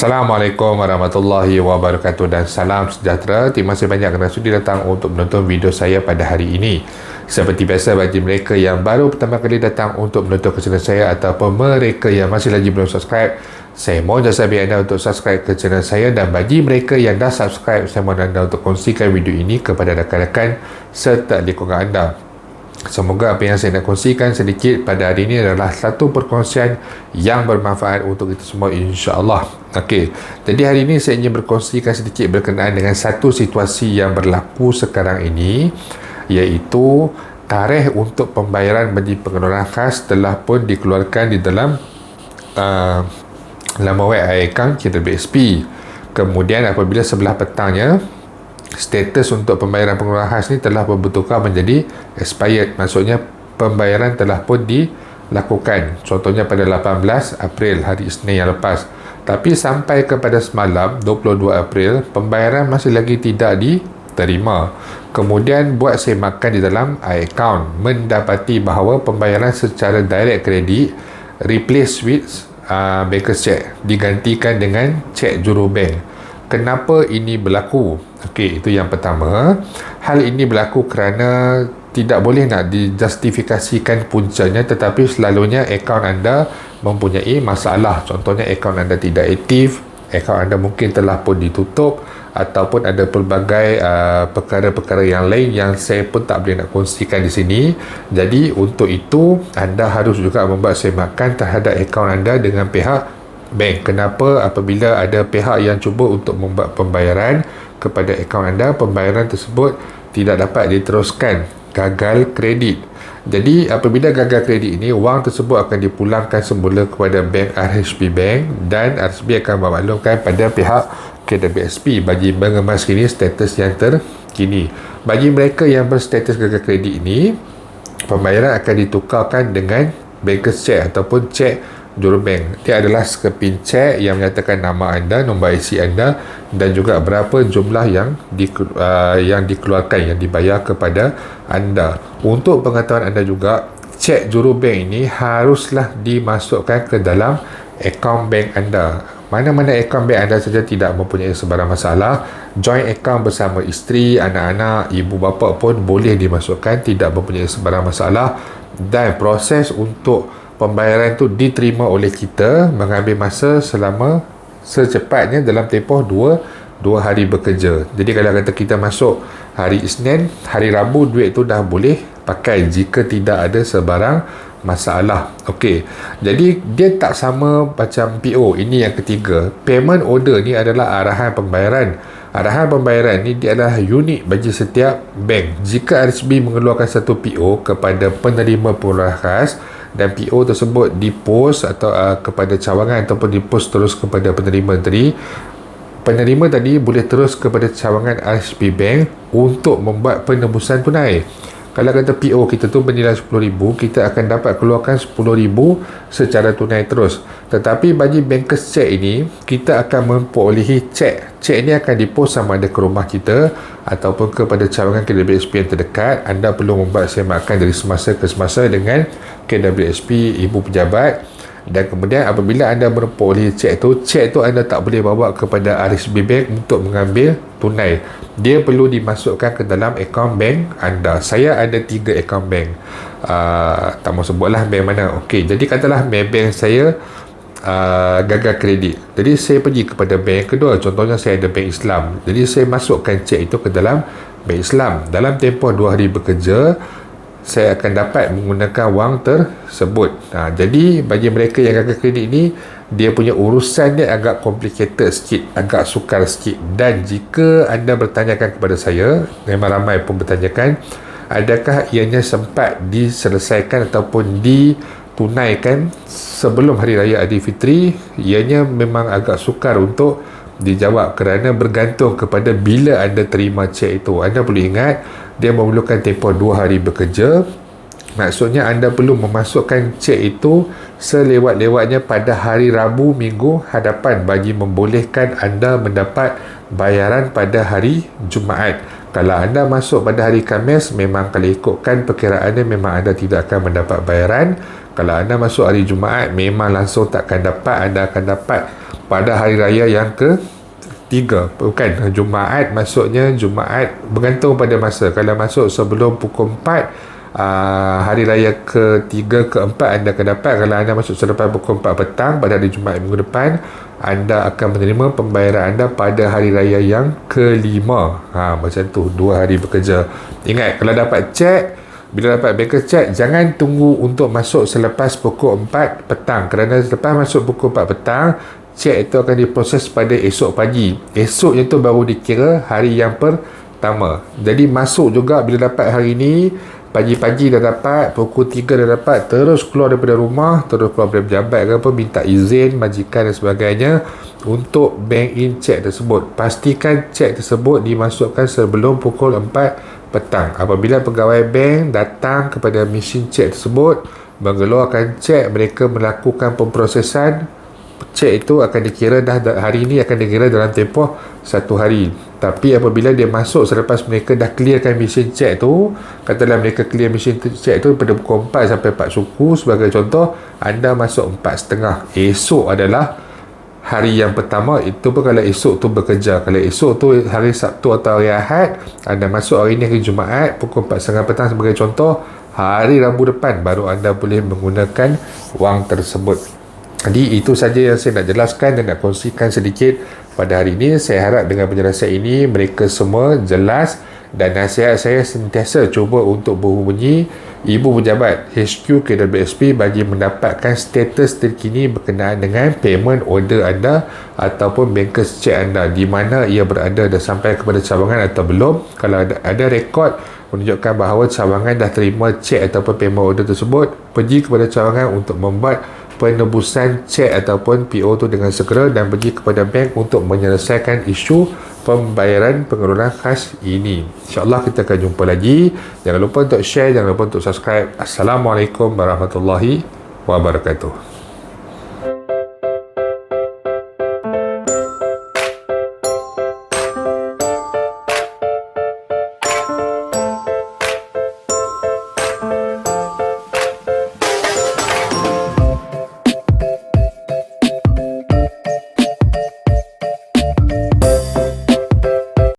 Assalamualaikum warahmatullahi wabarakatuh dan salam sejahtera. Terima kasih banyak kerana sudi datang untuk menonton video saya pada hari ini. Seperti biasa, bagi mereka yang baru pertama kali datang untuk menonton channel saya ataupun mereka yang masih lagi belum subscribe, saya mohon jasa bagi anda untuk subscribe ke channel saya, dan bagi mereka yang dah subscribe, saya mohon anda untuk kongsikan video ini kepada rakan-rakan serta lingkungan anda. Semoga apa yang saya nak kongsikan sedikit pada hari ini adalah satu perkongsian yang bermanfaat untuk kita semua, insya-Allah. Okey, jadi hari ini saya ingin berkongsikan sedikit berkenaan dengan satu situasi yang berlaku sekarang ini, iaitu tarikh untuk pembayaran bagi pengeluaran khas telah pun dikeluarkan di dalam laman web akaun KWSP. Kemudian apabila sebelah petangnya, status untuk pembayaran pengeluaran khas ni telah bertukar menjadi expired, maksudnya pembayaran telah pun dilakukan, contohnya pada 18 April, hari Isnin yang lepas. Tapi sampai kepada semalam 22 April, pembayaran masih lagi tidak diterima. Kemudian buat saya makan di dalam account, mendapati bahawa pembayaran secara direct credit replace with banker's check, digantikan dengan cek jurubank. Kenapa ini berlaku? Okey, itu yang pertama. Hal ini berlaku kerana tidak boleh nak dijustifikasikan puncanya, tetapi selalunya akaun anda mempunyai masalah. Contohnya akaun anda tidak aktif, akaun anda mungkin telah pun ditutup, ataupun ada pelbagai perkara-perkara yang lain yang saya pun tak boleh nak kongsikan di sini. Jadi untuk itu anda harus juga membuat semakan terhadap akaun anda dengan pihak bank. Kenapa? Apabila ada pihak yang cuba untuk membuat pembayaran kepada akaun anda, pembayaran tersebut tidak dapat diteruskan, gagal kredit. Jadi apabila gagal kredit ini, wang tersebut akan dipulangkan semula kepada bank RHB Bank, dan RHB akan memaklumkan pada pihak KWSP bagi mengemas kini status yang terkini. Bagi mereka yang berstatus gagal kredit ini, pembayaran akan ditukarkan dengan banker's check ataupun cek jurubank. Dia adalah sekeping cek yang menyatakan nama anda, nombor IC anda, dan juga berapa jumlah yang dikeluarkan, yang dibayar kepada anda. Untuk pengetahuan anda juga, cek jurubank ini haruslah dimasukkan ke dalam akaun bank anda. Mana-mana akaun bank anda saja tidak mempunyai sebarang masalah, joint account bersama isteri, anak-anak, ibu bapa pun boleh dimasukkan, tidak mempunyai sebarang masalah. Dan proses untuk pembayaran itu diterima oleh kita mengambil masa selama secepatnya dalam tempoh dua hari bekerja. Jadi kalau kata kita masuk hari Isnin, hari Rabu duit itu dah boleh pakai jika tidak ada sebarang masalah. Okey, jadi dia tak sama macam PO. Ini yang ketiga. Payment order ni adalah arahan pembayaran. Arahan pembayaran ni dia adalah unik bagi setiap bank. Jika RHB mengeluarkan satu PO kepada penerima pengeluaran khas, dan PO tersebut dipost atau kepada cawangan ataupun dipost terus kepada penerima tadi, penerima tadi boleh terus kepada cawangan RHB Bank untuk membuat penebusan tunai. Kalau kata PO kita tu bernilai RM10,000, kita akan dapat keluarkan RM10,000 secara tunai terus. Tetapi bagi banker's check ini, kita akan memperolehi cek. Cek ini akan dipost sama ada ke rumah kita ataupun kepada cawangan KWSP yang terdekat. Anda perlu membuat semakan dari semasa ke semasa dengan KWSP ibu pejabat. Dan kemudian apabila anda memperolehi cek tu anda tak boleh bawa kepada RHB Bank untuk mengambil tunai. Dia perlu dimasukkan ke dalam akaun bank anda. Saya ada 3 akaun bank. Tak mahu sebutlah bank mana. Okey, jadi katalah bank saya gagal kredit. Jadi saya pergi kepada bank kedua. Contohnya saya ada bank Islam. Jadi saya masukkan cek itu ke dalam bank Islam. Dalam tempoh 2 hari bekerja, saya akan dapat menggunakan wang tersebut. Jadi bagi mereka yang gagal kredit ini, dia punya urusan dia agak complicated sikit, agak sukar sikit. Dan jika anda bertanyakan kepada saya, memang ramai pun bertanyakan, adakah ianya sempat diselesaikan ataupun ditunaikan sebelum Hari Raya Aidilfitri? Ianya memang agak sukar untuk dijawab kerana bergantung kepada bila anda terima cek itu. Anda perlu ingat, dia memerlukan tempoh 2 hari bekerja. Maksudnya anda perlu memasukkan cek itu selewat-lewatnya pada hari Rabu minggu hadapan bagi membolehkan anda mendapat bayaran pada hari Jumaat. Kalau anda masuk pada hari Khamis, memang kalau ikutkan perkiraannya memang anda tidak akan mendapat bayaran. Kalau anda masuk hari Jumaat, memang langsung takkan dapat. Anda akan dapat pada hari raya yang ke-3. Bukan Jumaat, maksudnya Jumaat bergantung pada masa. Kalau masuk sebelum pukul 4, hari raya ke-3, ke-4 anda akan dapat. Kalau anda masuk selepas pukul 4 petang pada hari Jumaat minggu depan, anda akan menerima pembayaran anda pada hari raya yang ke-5. Macam tu, 2 hari bekerja. Ingat, kalau dapat cek, bila dapat banker check, jangan tunggu untuk masuk selepas pukul 4 petang. Kerana selepas masuk pukul 4 petang, cek itu akan diproses pada esok pagi. Esoknya tu baru dikira hari yang pertama. Jadi masuk juga bila dapat hari ni, pagi-pagi dah dapat, pukul 3 dah dapat, terus keluar daripada rumah, terus keluar daripada pejabat ke apa, minta izin majikan dan sebagainya untuk bank in check tersebut. Pastikan cek tersebut dimasukkan sebelum pukul 4 petang. Apabila pegawai bank datang kepada mesin cek tersebut, mengeluarkan cek, mereka melakukan pemprosesan cek itu akan dikira hari ini akan dikira dalam tempoh 1 hari. Tapi apabila dia masuk selepas mereka dah clearkan mesin cek tu, katalah mereka clear mesin cek tu pada pukul 4 sampai 4 suku sebagai contoh, anda masuk 4.30. Esok adalah hari yang pertama. Itu pun kalau esok tu bekerja. Kalau esok tu hari Sabtu atau hari Ahad, anda masuk hari ni hari Jumaat pukul 4.30 petang sebagai contoh, hari Rabu depan baru anda boleh menggunakan wang tersebut. Jadi itu saja yang saya nak jelaskan dan nak kongsikan sedikit pada hari ini. Saya harap dengan penjelasan ini mereka semua jelas, dan nasihat saya sentiasa cuba untuk berhubungi Ibu Pejabat HQ KWSP bagi mendapatkan status terkini berkenaan dengan payment order anda ataupun bankers check anda, di mana ia berada, dah sampai kepada cawangan atau belum. Kalau ada rekod menunjukkan bahawa cawangan dah terima cek ataupun payment order tersebut, pergi kepada cawangan untuk membuat penebusan cek ataupun PO tu dengan segera, dan pergi kepada bank untuk menyelesaikan isu pembayaran pengeluaran khas ini. InsyaAllah kita akan jumpa lagi. Jangan lupa untuk share, jangan lupa untuk subscribe. Assalamualaikum warahmatullahi wabarakatuh.